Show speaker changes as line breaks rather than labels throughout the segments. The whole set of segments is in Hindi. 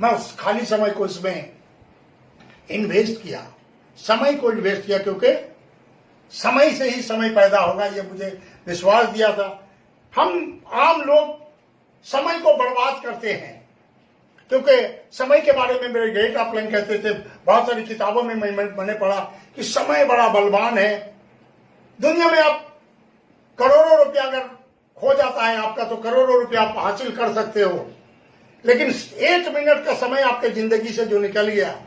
मैं उस खाली समय को इसमें इन्वेस्ट किया, समय को इन्वेस्ट किया, क्योंकि समय से ही समय पैदा होगा, ये मुझे विश्वास दिया था। हम आम लोग समय को बर्बाद करते हैं, क्योंकि समय के बारे में मेरे ग्रेट अपलाइन कहते थे, बहुत सारी किताबों में मैंने पढ़ा कि समय बड़ा बलवान है। दुनिया में आप करोड़ों रुपया अगर खो जाता है आपका, तो करोड़ों रुपया आप हासिल कर सकते हो, लेकिन 1 मिनट का समय आपके जिंदगी से जो निकल गया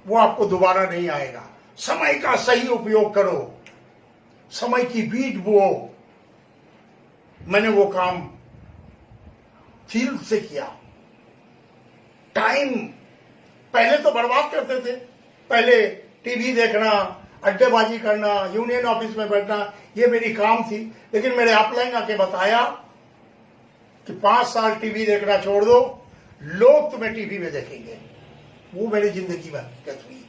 वो आपको दोबारा नहीं आएगा। समय का सही उपयोग करो, समय की बीज बोओ। मैंने वो काम फील्ड से किया। टाइम पहले तो बर्बाद करते थे, पहले टीवी देखना, अड्डेबाजी करना, यूनियन ऑफिस में बैठना, ये मेरी काम थी। लेकिन मेरे अपलाइन आके बताया कि 5 साल टीवी देखना छोड़ दो, लोग तुम्हें टीवी में देखेंगे। वो मेरी जिंदगी में हकीकत हुई।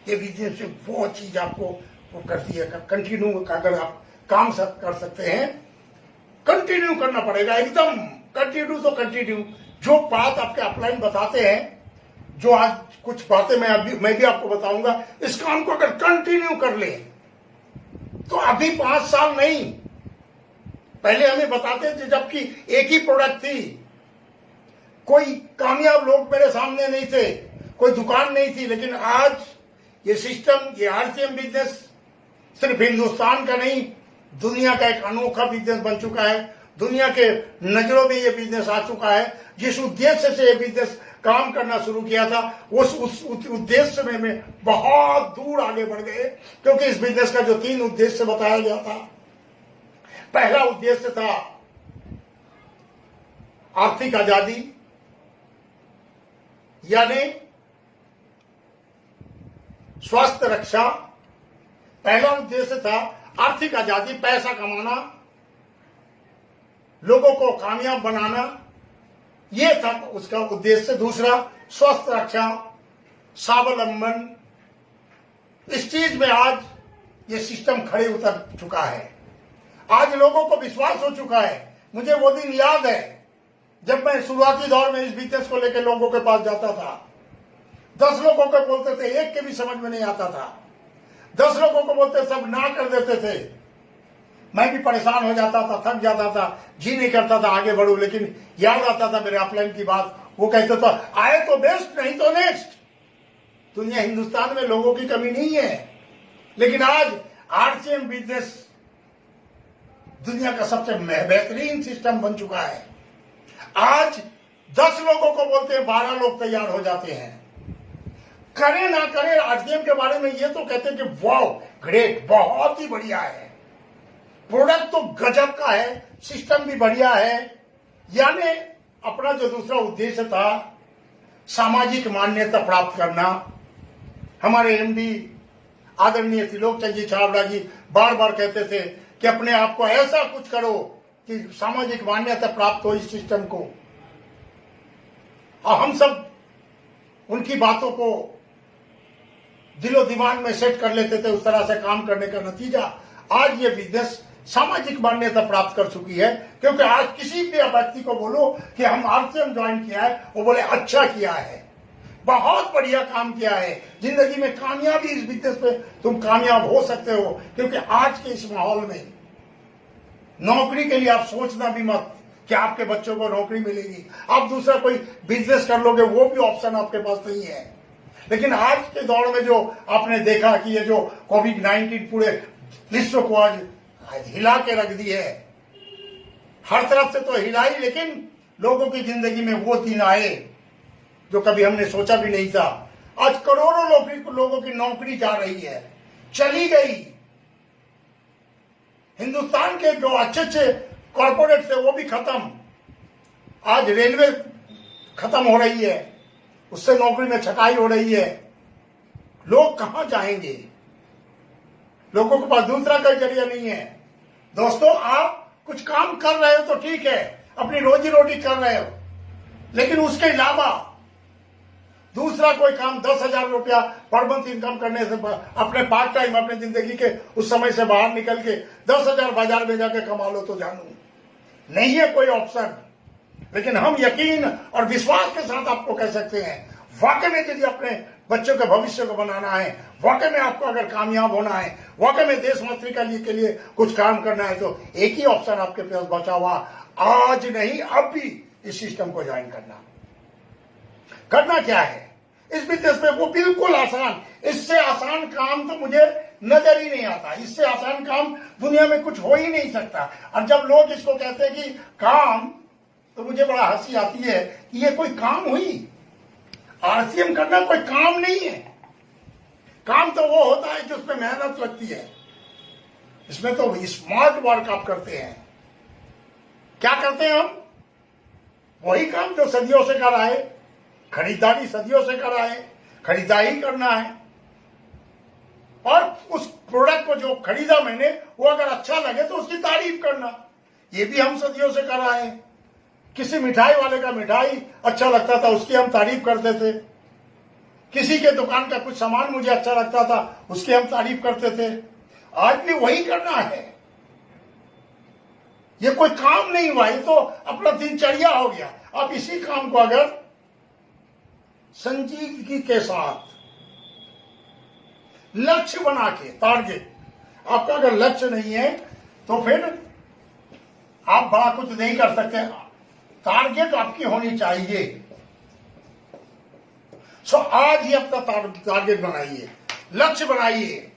ये बिजनेस में वो चीज आपको वो करती है, कंटिन्यू अगर आप काम कर सकते हैं, कंटिन्यू करना पड़ेगा, एकदम कंटिन्यू। तो कंटिन्यू जो बात आपके अपलाइन बताते हैं, जो आज कुछ बातें मैं भी आपको बताऊंगा, इस काम को अगर कंटिन्यू कर ले तो अभी 5 साल नहीं, पहले हमें बताते थे जबकि एक ही प्रोडक्ट थी, कोई कामयाब लोग मेरे सामने नहीं थे, कोई दुकान नहीं थी। लेकिन आज ये सिस्टम, ये आरसीएम बिजनेस सिर्फ हिंदुस्तान का नहीं, दुनिया का एक अनोखा बिजनेस बन चुका है। दुनिया के नजरों में ये बिजनेस आ चुका है। जिस उद्देश्य से ये बिजनेस काम करना शुरू किया था, उस उद्देश्य में बहुत दूर आगे बढ़ गए, क्योंकि इस बिजनेस का जो 3 उद्देश्य बताया गया था, पहला उद्देश्य था आर्थिक आजादी, यानी स्वास्थ्य रक्षा। पहला उद्देश्य था आर्थिक आजादी, पैसा कमाना, लोगों को कामयाब बनाना, ये था उसका उद्देश्य। दूसरा स्वस्थ रक्षा, स्वावलंबन। इस चीज में आज ये सिस्टम खड़े उतर चुका है। आज लोगों को विश्वास हो चुका है। मुझे वो दिन याद है जब मैं शुरुआती दौर में इस बिजनेस को लेकर लोगों के पास जाता था। 10 लोगों को बोलते थे, एक के भी समझ में नहीं आता था। 10 लोगों को बोलते, सब ना कर देते थे। मैं भी परेशान हो जाता था, थक जाता था, जी नहीं करता था आगे बढ़ूं। लेकिन याद आता था मेरे अपलाइन की बात, वो कहते था आए तो बेस्ट, नहीं तो नेक्स्ट। दुनिया, हिंदुस्तान में लोगों की कमी नहीं है, लेकिन आज आरसीएम बिजनेस दुनिया का सबसे बेहतरीन सिस्टम बन चुका है। आज 10 लोगों को बोलते हैं, 12 लोग तैयार हो जाते हैं। करे ना करे, आरसीएम के बारे में ये तो कहते हैं कि वाओ ग्रेट, बहुत ही बढ़िया है, प्रोडक्ट तो गजब का है, सिस्टम भी बढ़िया है। यानी अपना जो दूसरा उद्देश्य था, सामाजिक मान्यता प्राप्त करना। हमारे एमडी आदरणीय त्रिलोक चंद जी छाबड़ा जी बार बार कहते थे कि अपने आप को ऐसा कुछ करो कि सामाजिक मान्यता प्राप्त हो इस सिस्टम को। और हम सब उनकी बातों को दिलो दिमाग में सेट कर लेते थे। उस तरह से काम करने का नतीजा आज ये बिजनेस सामाजिक मान्यता प्राप्त कर चुकी है। क्योंकि आज किसी भी व्यक्ति को बोलो कि हम आरसीएम ज्वाइन किया है, वो बोले अच्छा किया है, बहुत बढ़िया काम किया है, जिंदगी में कामयाबी, इस बिजनेस पे तुम कामयाब हो सकते हो। क्योंकि आज के इस माहौल में नौकरी के लिए आप सोचना भी मत कि आपके बच्चों को नौकरी मिलेगी, आप दूसरा कोई बिजनेस कर लोगे, वो भी ऑप्शन आपके पास नहीं है। लेकिन आज के दौर में जो आपने देखा कि ये जो कोविड-19 पूरे विश्व को आज हिला के रख दी है, हर तरफ से तो हिलाई, लेकिन लोगों की जिंदगी में वो दिन आए जो कभी हमने सोचा भी नहीं था। आज करोड़ों लोगों की नौकरी जा रही है, चली गई। हिंदुस्तान के जो अच्छे अच्छे कॉर्पोरेट थे वो भी खत्म। आज रेलवे खत्म हो रही है, उससे नौकरी में छटाई हो रही है। लोग कहां जाएंगे? लोगों के पास दूसरा कोई जरिया नहीं है। दोस्तों, आप कुछ काम कर रहे हो तो ठीक है, अपनी रोजी रोटी कर रहे हो, लेकिन उसके अलावा दूसरा कोई काम 10,000 रुपया पर मंथ इनकम करने से, अपने पार्ट टाइम अपने जिंदगी के उस समय से बाहर निकल के 10,000 बाजार में जाके कमा लो तो जानू नहीं है कोई ऑप्शन। लेकिन हम यकीन और विश्वास के साथ आपको कह सकते हैं, वाकई में यदि अपने बच्चों के भविष्य को बनाना है, वाकई में आपको अगर कामयाब होना है, वाकई में देश मातृका के लिए कुछ काम करना है, तो एक ही ऑप्शन आपके पास बचा हुआ, आज नहीं अब भी इस सिस्टम को ज्वाइन करना क्या है इस बिजनेस में, वो बिल्कुल आसान, इससे आसान काम तो मुझे नजर ही नहीं आता, इससे आसान काम दुनिया में कुछ हो ही नहीं सकता। और जब लोग इसको कहते हैं कि काम, तो मुझे बड़ा हंसी आती है कि ये कोई काम हुई? आरसीएम करना कोई काम नहीं है। काम तो वो होता है जिसमें मेहनत लगती है, इसमें तो स्मार्ट वर्क आप करते हैं। क्या करते हैं हम? वही काम जो सदियों से कर आए, खरीदारी सदियों से कर आए, खरीदारी करना है, और उस प्रोडक्ट को जो खरीदा मैंने वो अगर अच्छा लगे तो उसकी तारीफ करना, ये भी हम सदियों से कर आए। किसी मिठाई वाले का मिठाई अच्छा लगता था, उसकी हम तारीफ करते थे। किसी के दुकान का कुछ सामान मुझे अच्छा लगता था, उसकी हम तारीफ करते थे। आज भी वही करना है, ये कोई काम नहीं हुआ, ये तो अपना दिनचर्या हो गया। अब इसी काम को अगर संजीदगी के साथ लक्ष्य बना के, टारगेट, आपका अगर लक्ष्य नहीं है तो फिर आप बड़ा कुछ नहीं कर सकते। टारगेट आपकी होनी चाहिए। सो आज ही अपना टारगेट बनाइए, लक्ष्य बनाइए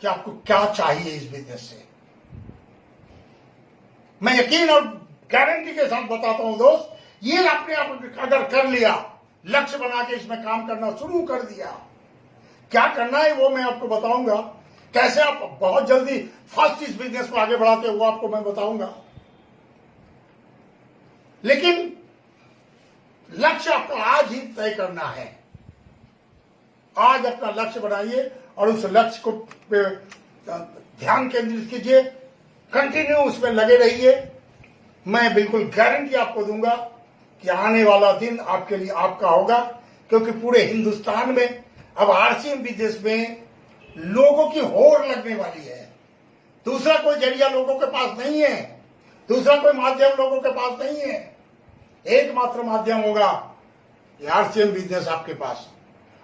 कि आपको क्या चाहिए इस बिजनेस से। मैं यकीन और गारंटी के साथ बताता हूं दोस्त, ये अपने आप अगर कर लिया, लक्ष्य बना के इसमें काम करना शुरू कर दिया, क्या करना है वो मैं आपको बताऊंगा। कैसे आप बहुत जल्दी फास्ट इस बिजनेस को आगे बढ़ाते हो वो आपको मैं बताऊंगा। लेकिन लक्ष्य आपको आज ही तय करना है। आज अपना लक्ष्य बनाइए और उस लक्ष्य को ध्यान केंद्रित कीजिए, कंटिन्यू उसमें लगे रहिए। मैं बिल्कुल गारंटी आपको दूंगा कि आने वाला दिन आपके लिए आपका होगा, क्योंकि पूरे हिंदुस्तान में अब आरसीएम बिजनेस में लोगों की होड़ लगने वाली है। दूसरा कोई जरिया लोगों के पास नहीं है, दूसरा कोई माध्यम लोगों के पास नहीं है। एकमात्र माध्यम होगा आरसीएम बिजनेस आपके पास।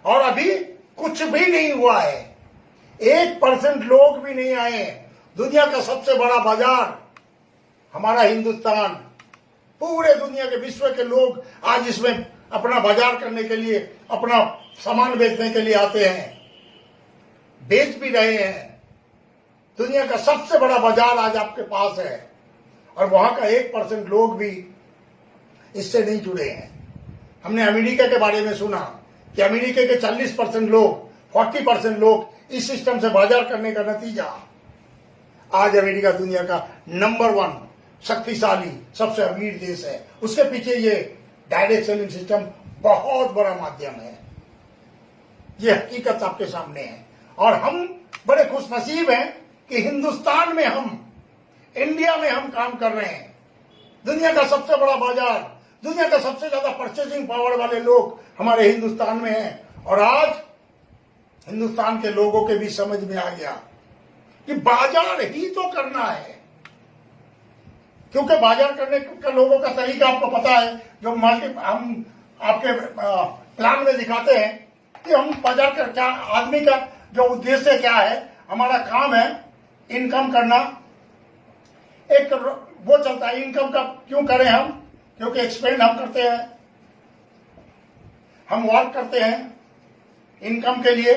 और अभी कुछ भी नहीं हुआ है, 1% लोग भी नहीं आए हैं। दुनिया का सबसे बड़ा बाजार हमारा हिंदुस्तान, पूरे दुनिया के विश्व के लोग आज इसमें अपना बाजार करने के लिए, अपना सामान बेचने के लिए आते हैं, बेच भी रहे हैं। दुनिया का सबसे बड़ा बाजार आज आपके पास है, और वहां का 1% लोग भी इससे नहीं जुड़े हैं। हमने अमेरिका के बारे में सुना कि अमेरिका के 40% लोग, 40% लोग इस सिस्टम से बाजार करने का नतीजा आज अमेरिका दुनिया का नंबर 1 शक्तिशाली सबसे अमीर देश है। उसके पीछे ये डायरेक्ट सेलिंग सिस्टम बहुत बड़ा माध्यम है। ये हकीकत आपके सामने है, और हम बड़े खुशनसीब हैं कि हिंदुस्तान में हम, इंडिया में हम काम कर रहे हैं। दुनिया का सबसे बड़ा बाजार, दुनिया का सबसे ज्यादा परचेसिंग पावर वाले लोग हमारे हिंदुस्तान में हैं। और आज हिंदुस्तान के लोगों के भी समझ में आ गया कि बाजार ही तो करना है, क्योंकि बाजार करने का लोगों का तरीका आपको पता है। जो हम आपके प्लान में दिखाते हैं कि हम बाजार का क्या, आदमी का जो उद्देश्य क्या है, हमारा काम है इनकम करना। एक वो चलता है, इनकम का क्यों करें हम, क्योंकि एक्सपेंड हम करते हैं, हम वर्क करते हैं इनकम के लिए।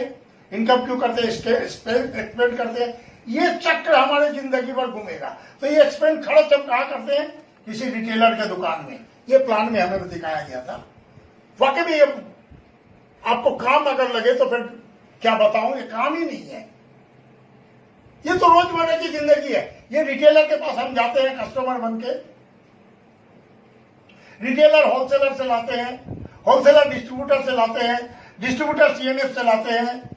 इनकम क्यों करते हैं, एक्सपेंड करते हैं। ये चक्र हमारे जिंदगी भर घूमेगा। तो ये एक्सपेंड खर्च हम कहाँ करते हैं, किसी रिटेलर के दुकान में। ये प्लान में हमें दिखाया गया था। वाकई में ये आपको काम अगर लगे तो फिर क्या बताऊं, ये काम ही नहीं है, ये तो रोजमर्रा की जिंदगी है। ये रिटेलर के पास हम जाते हैं कस्टमर बन के, रिटेलर होलसेलर से लाते हैं, होलसेलर डिस्ट्रीब्यूटर से लाते हैं, डिस्ट्रीब्यूटर सीएनएफ से लाते हैं,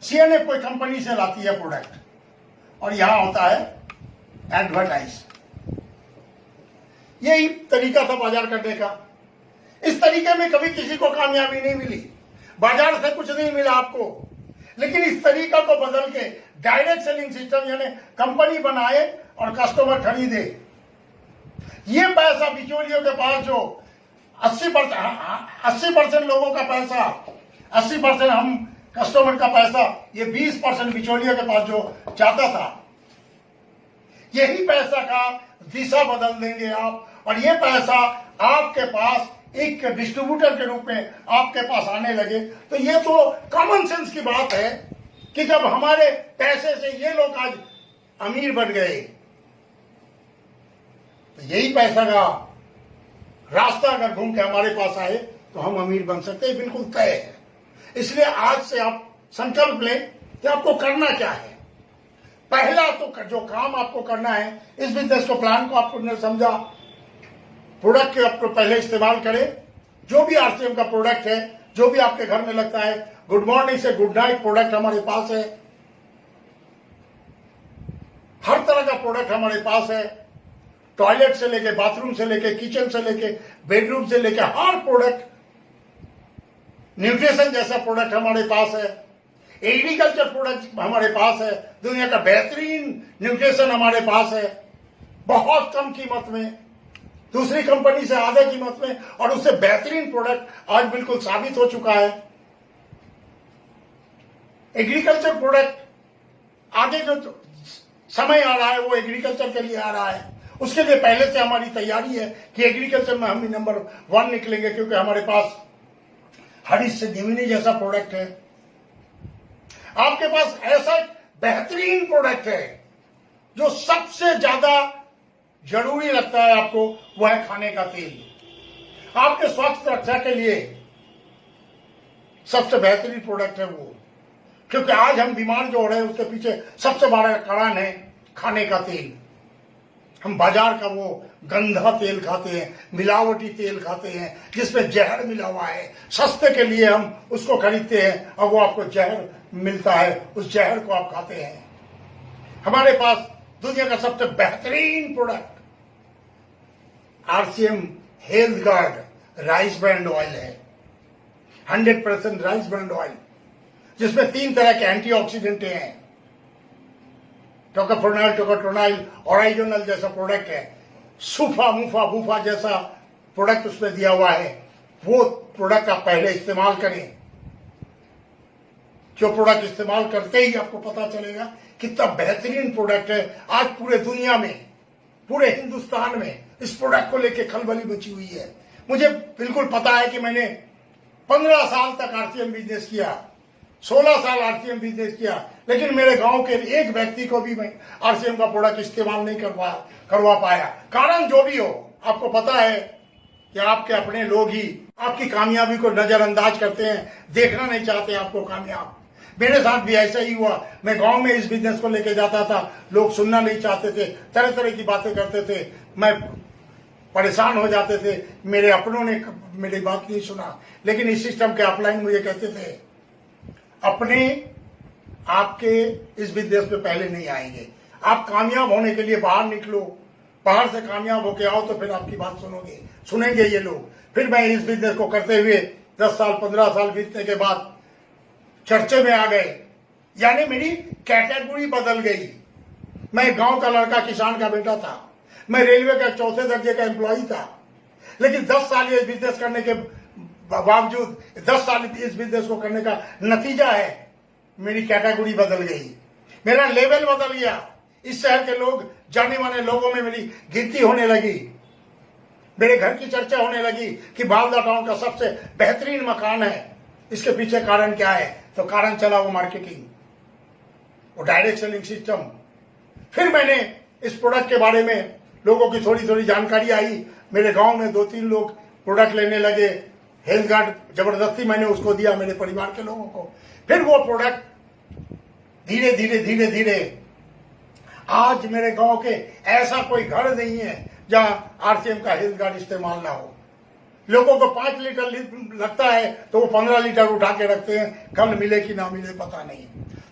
सीएनएफ कोई कंपनी से लाती है प्रोडक्ट, और यहां होता है एडवर्टाइज। यही तरीका था बाजार करने का। इस तरीके में कभी किसी को कामयाबी नहीं मिली, बाजार से कुछ नहीं मिला आपको। लेकिन इस तरीका को बदल के डायरेक्ट सेलिंग सिस्टम, यानी कंपनी बनाए और कस्टमर खरीदे, ये पैसा बिचौलियों के पास जो 80% लोगों का पैसा, 80% हम कस्टमर का पैसा, ये 20% बिचौलियों के पास जो जाता था, यही पैसा का दिशा बदल देंगे आप, और ये पैसा आपके पास एक डिस्ट्रीब्यूटर के रूप में आपके पास आने लगे। तो ये तो कॉमन सेंस की बात है कि जब हमारे पैसे से ये लोग आज अमीर बन गए, तो यही पैसा का रास्ता अगर घूम के हमारे पास आए तो हम अमीर बन सकते हैं, बिल्कुल तय है। इसलिए आज से आप संकल्प लें कि आपको करना क्या है। पहला तो जो काम आपको करना है, इस बिजनेस को प्लान को आपको समझा, प्रोडक्ट के आपको पहले इस्तेमाल करें। जो भी आरसीएम का प्रोडक्ट है, जो भी आपके घर में लगता है, गुड मॉर्निंग से गुड नाइट प्रोडक्ट हमारे पास है, हर तरह का प्रोडक्ट हमारे पास है, टॉयलेट से लेके, बाथरूम से लेके, किचन से लेके, बेडरूम से लेके, हर प्रोडक्ट, न्यूट्रिशन जैसा प्रोडक्ट हमारे पास है, एग्रीकल्चर प्रोडक्ट हमारे पास है, दुनिया का बेहतरीन न्यूट्रिशन हमारे पास है, बहुत कम कीमत में, दूसरी कंपनी से आधे कीमत में, और उससे बेहतरीन प्रोडक्ट आज बिल्कुल साबित हो चुका है। एग्रीकल्चर प्रोडक्ट आगे जो समय आ रहा है वो एग्रीकल्चर के लिए आ रहा है, उसके लिए पहले से हमारी तैयारी है कि एग्रीकल्चर में हम भी नंबर 1 निकलेंगे, क्योंकि हमारे पास हरीश संजीवनी जैसा प्रोडक्ट है। आपके पास ऐसा बेहतरीन प्रोडक्ट है जो सबसे ज्यादा जरूरी लगता है आपको, वह है खाने का तेल। आपके स्वास्थ्य रक्षा के लिए सबसे बेहतरीन प्रोडक्ट है वो, क्योंकि आज हम बीमार जो हो रहे हैं उसके पीछे सबसे बड़ा कारण है खाने का तेल। हम बाजार का वो गंदा तेल खाते हैं, मिलावटी तेल खाते हैं जिसमें जहर मिला हुआ है। सस्ते के लिए हम उसको खरीदते हैं और वो आपको जहर मिलता है, उस जहर को आप खाते हैं। हमारे पास दुनिया का सबसे बेहतरीन product RCM health guard rice brand oil है, 100% राइस ब्रांड ऑयल, जिसमें 3 तरह के एंटीऑक्सीडेंट हैं, टोकोफेनॉल, टोकोट्रोनाइल, ओराइजोनल जैसा प्रोडक्ट है, सूफा मुफा बूफा जैसा प्रोडक्ट उसमें दिया हुआ है। वो प्रोडक्ट आप पहले इस्तेमाल करें। जो प्रोडक्ट इस्तेमाल करते ही आपको पता चलेगा कितना बेहतरीन प्रोडक्ट है। आज पूरे दुनिया में, पूरे हिंदुस्तान में इस प्रोडक्ट को लेकर खलबली मची हुई है। मुझे बिल्कुल पता है कि मैंने 15 साल तक आरसीएम बिजनेस किया, 16 साल आरसीएम बिजनेस किया, लेकिन मेरे गांव के एक व्यक्ति को भी मैं आरसीएम का प्रोडक्ट इस्तेमाल नहीं करवा पाया। कारण जो भी हो, आपको पता है कि आपके अपने लोग ही आपकी कामयाबी को नजरअंदाज करते हैं, देखना नहीं चाहते आपको कामयाब। मेरे साथ भी ऐसा ही हुआ। मैं गांव में इस बिजनेस को लेके जाता था, लोग सुनना नहीं चाहते थे, तरह तरह की बातें करते थे, मैं परेशान हो जाते थे। मेरे अपनों ने मेरी बात नहीं सुना, लेकिन इस सिस्टम के अपलाइन मुझे कहते थे, अपने आपके इस बिजनेस पे पहले नहीं आएंगे, आप कामयाब होने के लिए बाहर निकलो, बाहर से कामयाब होके आओ तो फिर आपकी बात सुनेंगे ये लोग। फिर मैं इस बिजनेस को करते हुए 10 साल 15 साल बीतने के बाद चर्चे में आ गए, यानी मेरी कैटेगरी बदल गई। मैं गांव का लड़का, किसान का बेटा था, मैं रेलवे का 4थे दर्जे का एम्प्लॉय था, लेकिन 10 साल इस बिजनेस करने के बावजूद, 10 साल इस बिजनेस को करने का नतीजा है मेरी कैटेगरी बदल गई, मेरा लेवल बदल गया। इस शहर के लोग, जाने माने लोगों में मेरी गिनती होने लगी, मेरे घर की चर्चा होने लगी कि बावला टाउन का सबसे बेहतरीन मकान है। इसके पीछे कारण क्या है? तो कारण चला वो मार्केटिंग, वो डायरेक्ट सेलिंग सिस्टम। फिर मैंने इस प्रोडक्ट के बारे में लोगों की थोड़ी थोड़ी जानकारी आई। मेरे गांव में 2-3 लोग प्रोडक्ट लेने लगे। हेल्थ गार्ड जबरदस्ती मैंने उसको दिया, मेरे परिवार के लोगों को। फिर वो प्रोडक्ट धीरे धीरे धीरे धीरे आज मेरे गांव के ऐसा कोई घर नहीं है जहां आरसीएम का हेल्थ गार्ड इस्तेमाल ना हो। लोगों को 5 लीटर लगता है तो वो 15 लीटर उठा के रखते हैं, कल मिले कि ना मिले पता नहीं।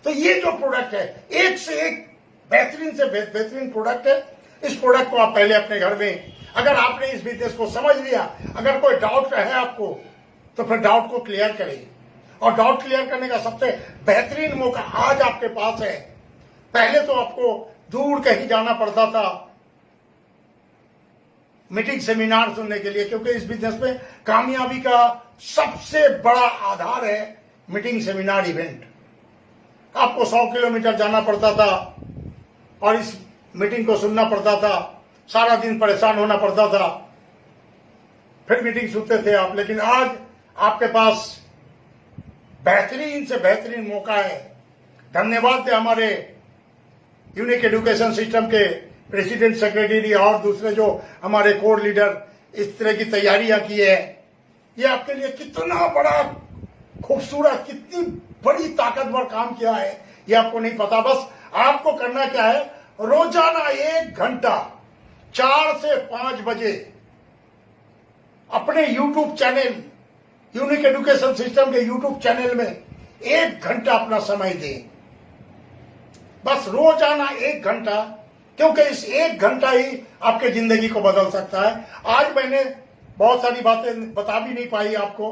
तो ये जो प्रोडक्ट है, एक से एक बेहतरीन से बेहतरीन प्रोडक्ट है। इस प्रोडक्ट को आप पहले अपने घर में, अगर आपने इस बिजनेस को समझ लिया, अगर कोई डाउट है आपको, तो फिर डाउट को क्लियर करें। और डाउट क्लियर करने का सबसे बेहतरीन मौका आज आपके पास है। पहले तो आपको दूर कहीं जाना पड़ता था, मीटिंग सेमिनार सुनने के लिए, क्योंकि इस बिजनेस में कामयाबी का सबसे बड़ा आधार है मीटिंग सेमिनार इवेंट। आपको 100 किलोमीटर जाना पड़ता था और इस मीटिंग को सुनना पड़ता था, सारा दिन परेशान होना पड़ता था, फिर मीटिंग सुनते थे आप। लेकिन आज आपके पास बेहतरीन से बेहतरीन मौका है। धन्यवाद है हमारे यूनिक एजुकेशन सिस्टम के प्रेसिडेंट, सेक्रेटरी और दूसरे जो हमारे कोर लीडर इस तरह की तैयारियां की है। ये आपके लिए कितना बड़ा खूबसूरत, कितनी बड़ी ताकतवर काम किया है, ये आपको नहीं पता। बस आपको करना क्या है, रोजाना 1 घंटा 4 से 5 बजे अपने YouTube channel, unique education system के यूट्यूब चैनल में 1 घंटा अपना समय दें। बस रोजाना 1 घंटा, क्योंकि इस 1 घंटा ही आपके जिंदगी को बदल सकता है। आज मैंने बहुत सारी बातें बता भी नहीं पाई आपको,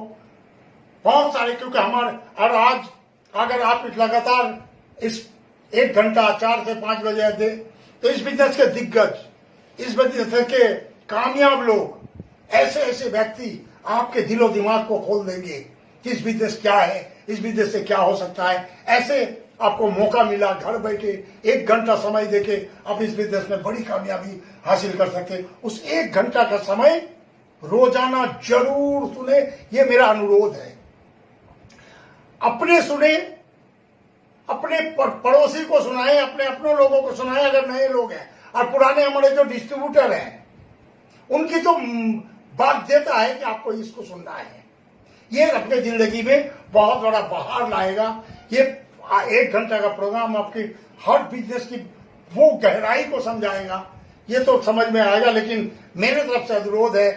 बहुत सारे, क्योंकि हमारे, और आज अगर आप लगातार इस 1 घंटा 4 से 5 बजे दे, तो इस बिजनेस के दिग्गज, इस बिजनेस के कामयाब लोग, ऐसे ऐसे व्यक्ति आपके दिलो दिमाग को खोल देंगे कि इस बिजनेस क्या है, इस बिजनेस से क्या हो सकता है। ऐसे आपको मौका मिला, घर बैठे 1 घंटा समय देके आप इस बिजनेस में बड़ी कामयाबी हासिल कर सकते। उस 1 घंटा का समय रोजाना जरूर सुने, ये मेरा अनुरोध है। अपने सुने, अपने पड़ोसी को सुनाए, अपने लोगों को सुनाए अगर नए लोग हैं, और पुराने हमारे जो डिस्ट्रीब्यूटर हैं उनकी तो बाध्यता है कि आपको इसको सुनना है। ये अपने जिंदगी में बहुत बड़ा बहार लाएगा। ये 1 घंटा का प्रोग्राम आपकी हर बिजनेस की वो गहराई को समझाएगा, ये तो समझ में आएगा। लेकिन मेरे तरफ से अनुरोध है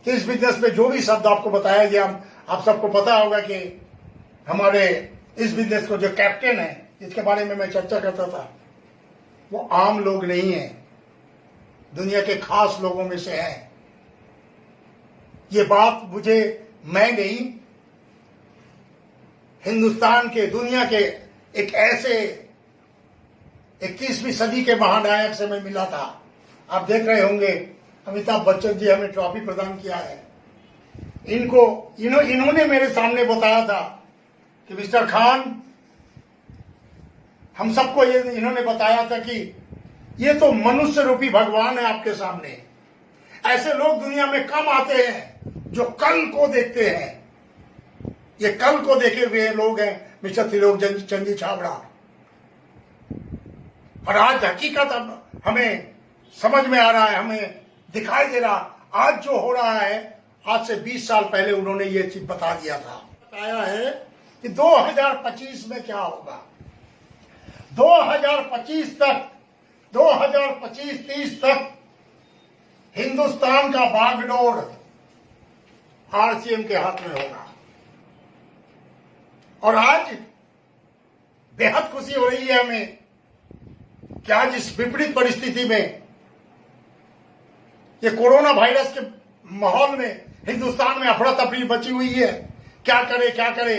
कि इस बिजनेस में जो भी शब्द आपको बताया गया, आप सबको पता होगा कि हमारे इस बिजनेस को जो कैप्टन है, जिसके बारे में मैं चर्चा करता था, वो आम लोग नहीं है, दुनिया के खास लोगों में से है। ये बात मुझे, मैं नहीं, हिंदुस्तान के, दुनिया के एक ऐसे 21वीं सदी के महानायक से मैं मिला था। आप देख रहे होंगे अमिताभ बच्चन जी हमें ट्रॉफी प्रदान किया है। इन्होंने मेरे सामने बताया था कि मिस्टर खान, हम सबको ये इन्होंने बताया था कि ये तो मनुष्य रूपी भगवान है आपके सामने। ऐसे लोग दुनिया में कम आते हैं जो कल को देखते हैं। ये कल को देखे हुए लोग हैं मिस्टर त्रिलोक चंद जी छाबड़ा। और आज हकीकत अब हमें समझ में आ रहा है, हमें दिखाई दे रहा। आज जो हो रहा है, आज से 20 साल पहले उन्होंने ये चीज बता दिया था, बताया है कि 2025 में क्या होगा। 2025 तक, 2025-30 तक हिंदुस्तान का बागडोर आरसीएम के हाथ में होगा। और आज बेहद खुशी हो रही है हमें कि आज इस विपरीत परिस्थिति में, ये कोरोना वायरस के माहौल में हिंदुस्तान में अफरा तफरी बची हुई है। क्या करे क्या करे,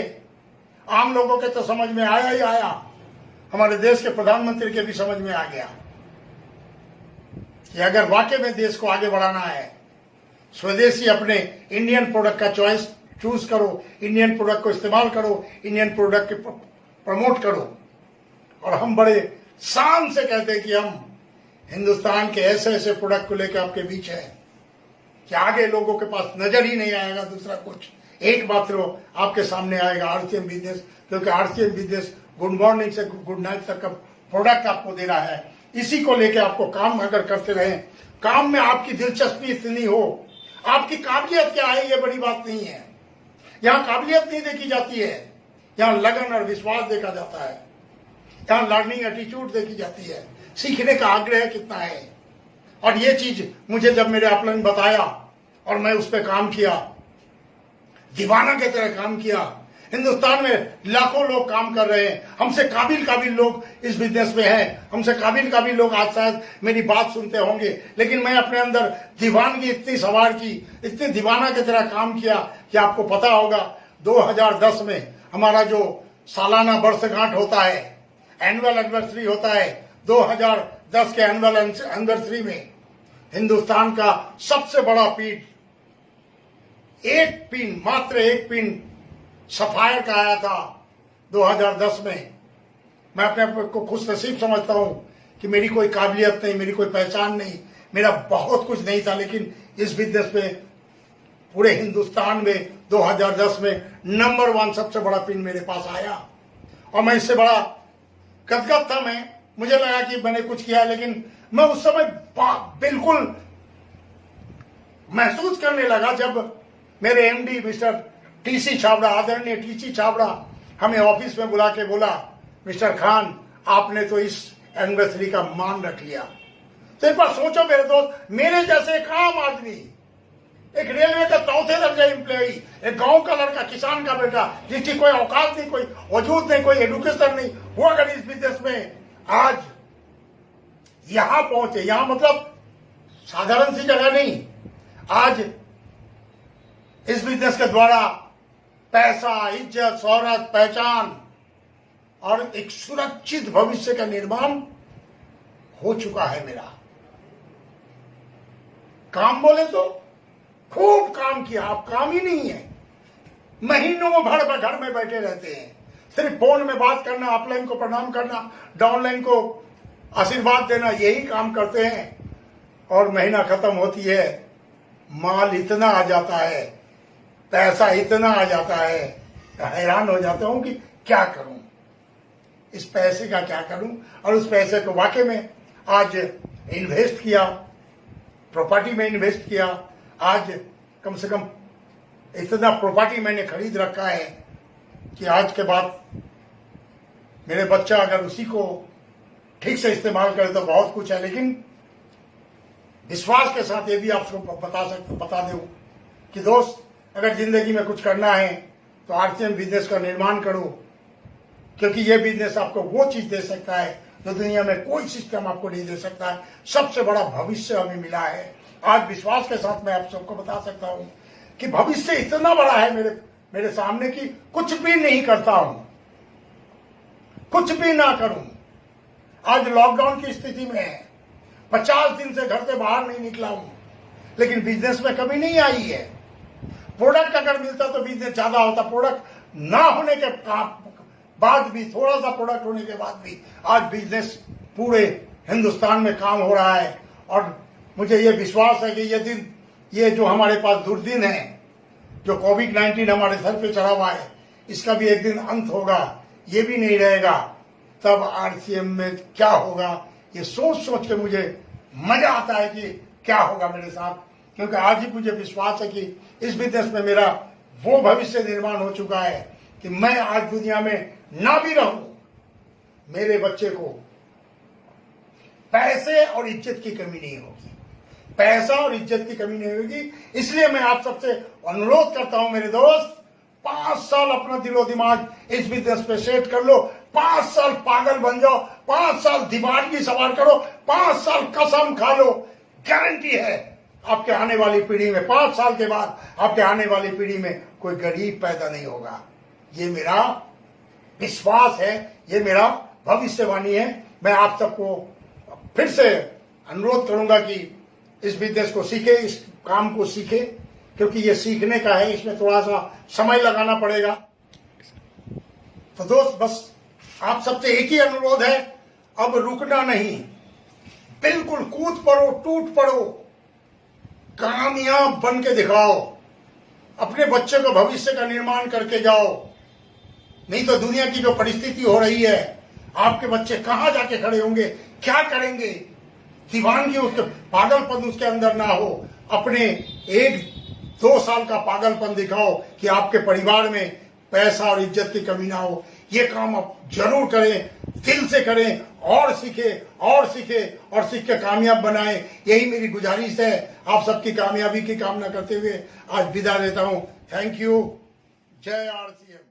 आम लोगों के तो समझ में आया ही आया, हमारे देश के प्रधानमंत्री के भी समझ में आ गया कि अगर वाकई में देश को आगे बढ़ाना है, स्वदेशी अपने इंडियन प्रोडक्ट का चूज करो, इंडियन प्रोडक्ट को इस्तेमाल करो, इंडियन प्रोडक्ट को प्रमोट करो। और हम बड़े शान से कहते हैं कि हम हिंदुस्तान के ऐसे ऐसे प्रोडक्ट को लेकर आपके बीच है कि आगे लोगों के पास नजर ही नहीं आएगा दूसरा कुछ, एकमात्र आपके सामने आएगा आरसीएम बिजनेस। क्योंकि आरसीएम बिजनेस गुड मॉर्निंग से गुड नाइट तक का प्रोडक्ट आपको दे रहा है। इसी को लेकर आपको काम अगर करते रहे, काम में आपकी दिलचस्पी इतनी हो, आपकी काबिलियत क्या है ये बड़ी बात नहीं है। यहाँ काबिलियत नहीं देखी जाती है, यहाँ लगन और विश्वास देखा जाता है, यहाँ लर्निंग एटीट्यूड देखी जाती है, सीखने का आग्रह कितना है। और ये चीज मुझे जब मेरे अपलन ने बताया और मैं उस पर काम किया, दीवाना की तरह काम किया। हिंदुस्तान में लाखों लोग काम कर रहे हैं, हमसे काबिल लोग इस बिजनेस में हैं, हमसे काबिल लोग आज शायद मेरी बात सुनते होंगे, लेकिन मैं अपने अंदर दीवानगी इतनी सवार की, इतनी दीवाना की तरह काम किया कि आपको पता होगा 2010 में हमारा जो सालाना वर्षगांठ होता है, एनुअल एनिवर्सरी होता है, 2010 के एनुअल एनिवर्सरी में हिंदुस्तान का सबसे बड़ा पिन, एक पिन, मात्र एक पिन सफायर का आया था 2010 में। मैं अपने आप को खुश नसीब समझता हूं कि मेरी कोई काबिलियत नहीं, मेरी कोई पहचान नहीं, मेरा बहुत कुछ नहीं था, लेकिन इस बिजनेस में पूरे हिंदुस्तान में 2010 में नंबर 1 सबसे बड़ा पिन मेरे पास आया और मैं इससे बड़ा गदगद था। मुझे लगा कि मैंने कुछ किया, लेकिन मैं उस समय बिल्कुल महसूस करने लगा जब मेरे एमडी मिस्टर टीसी छाबड़ा, आदरणीय टीसी छाबड़ा हमें ऑफिस में बुला के बोला, मिस्टर खान आपने तो इस एनिवर्सरी का मान रख लिया। तो एक बार सोचो मेरे दोस्त, मेरे जैसे एक आम आदमी, एक रेलवे का 4थे दर्जे एम्प्लॉई, एक गांव का लड़का, किसान का बेटा, जिसकी कोई औकात नहीं, कोई वजूद नहीं, कोई एडुकेशन नहीं, वो अगर इस बिजनेस में आज यहां पहुंचे, यहां मतलब साधारण सी जगह नहीं, आज इस बिजनेस के द्वारा पैसा, इज्जत, शोहरत, पहचान और एक सुरक्षित भविष्य का निर्माण हो चुका है मेरा। काम बोले तो खूब काम किया, आप काम ही नहीं है, महीनों भर घर में बैठे रहते हैं, सिर्फ फोन में बात करना, अपलाइन को प्रणाम करना, डाउनलाइन को आशीर्वाद देना, यही काम करते हैं। और महीना खत्म होती है, माल इतना आ जाता है, पैसा इतना आ जाता है, हैरान हो जाता हूं कि क्या करूं, इस पैसे का क्या करूं। और उस पैसे को वाकई में आज इन्वेस्ट किया, प्रॉपर्टी में इन्वेस्ट किया, आज कम से कम इतना प्रॉपर्टी मैंने खरीद रखा है कि आज के बाद मेरे बच्चा अगर उसी को ठीक से इस्तेमाल करे तो बहुत कुछ है। लेकिन विश्वास के साथ ये भी आपको बता दूं कि दोस्त, अगर जिंदगी में कुछ करना है तो आरसीएम बिजनेस का निर्माण करो, क्योंकि ये बिजनेस आपको वो चीज दे सकता है जो दुनिया में कोई सिस्टम आपको नहीं दे सकता है। सबसे बड़ा भविष्य हमें मिला है। आज विश्वास के साथ मैं आप सबको बता सकता हूं कि भविष्य इतना बड़ा है मेरे सामने कि कुछ भी नहीं करता हूं, कुछ भी ना करूं। आज लॉकडाउन की स्थिति में है, 50 दिन से घर से बाहर नहीं निकला हूं, लेकिन बिजनेस में कमी नहीं आई है। प्रोडक्ट अगर मिलता तो बिजनेस ज्यादा होता, प्रोडक्ट ना होने के बाद भी, थोड़ा सा प्रोडक्ट होने के बाद भी आज बिजनेस पूरे हिंदुस्तान में काम हो रहा है। और मुझे ये विश्वास है कि ये दिन, ये जो हमारे पास दुर्दिन है, जो कोविड-19 हमारे सर पे चढ़ा हुआ है, इसका भी एक दिन अंत होगा, ये भी नहीं रहेगा। तब आरसीएम में क्या होगा, ये सोच के मुझे मजा आता है कि क्या होगा मेरे साथ, क्योंकि आज ही मुझे विश्वास है कि इस बिजनेस में मेरा वो भविष्य निर्माण हो चुका है कि मैं आज दुनिया में ना भी रहूं, मेरे बच्चे को पैसे और इज्जत की कमी नहीं होगी, पैसा और इज्जत की कमी नहीं होगी। इसलिए मैं आप सबसे अनुरोध करता हूं मेरे दोस्त, 5 साल अपना दिलो दिमाग इस बिजनेस पे सेट कर लो, 5 साल पागल बन जाओ, 5 साल दिमाग की सवार करो, 5 साल कसम खा लो, गारंटी है आपके आने वाली पीढ़ी में, 5 साल के बाद आपके आने वाली पीढ़ी में कोई गरीब पैदा नहीं होगा। ये मेरा विश्वास है, ये मेरा भविष्यवाणी है। मैं आप सबको फिर से अनुरोध करूंगा कि इस बिजनेस को सीखे, इस काम को सीखे, क्योंकि ये सीखने का है, इसमें थोड़ा सा समय लगाना पड़ेगा। तो दोस्त, बस आप सबसे एक ही अनुरोध है, अब रुकना नहीं, बिल्कुल कूद पड़ो, टूट पड़ो, कामयाब बन के दिखाओ, अपने बच्चे को भविष्य का निर्माण करके जाओ। नहीं तो दुनिया की जो परिस्थिति हो रही है, आपके बच्चे कहां जाके खड़े होंगे, क्या करेंगे। दीवानगी, उसके पागलपन उसके अंदर ना हो, अपने 1-2 साल का पागलपन दिखाओ कि आपके परिवार में पैसा और इज्जत की कमी ना हो। ये काम आप जरूर करें, दिल से करें, और सीखे और सीखे और सीख के कामयाब बनाएं। यही मेरी गुजारिश है। आप सबकी कामयाबी की कामना करते हुए आज विदा लेता हूं। Thank you. जय आरसीएम।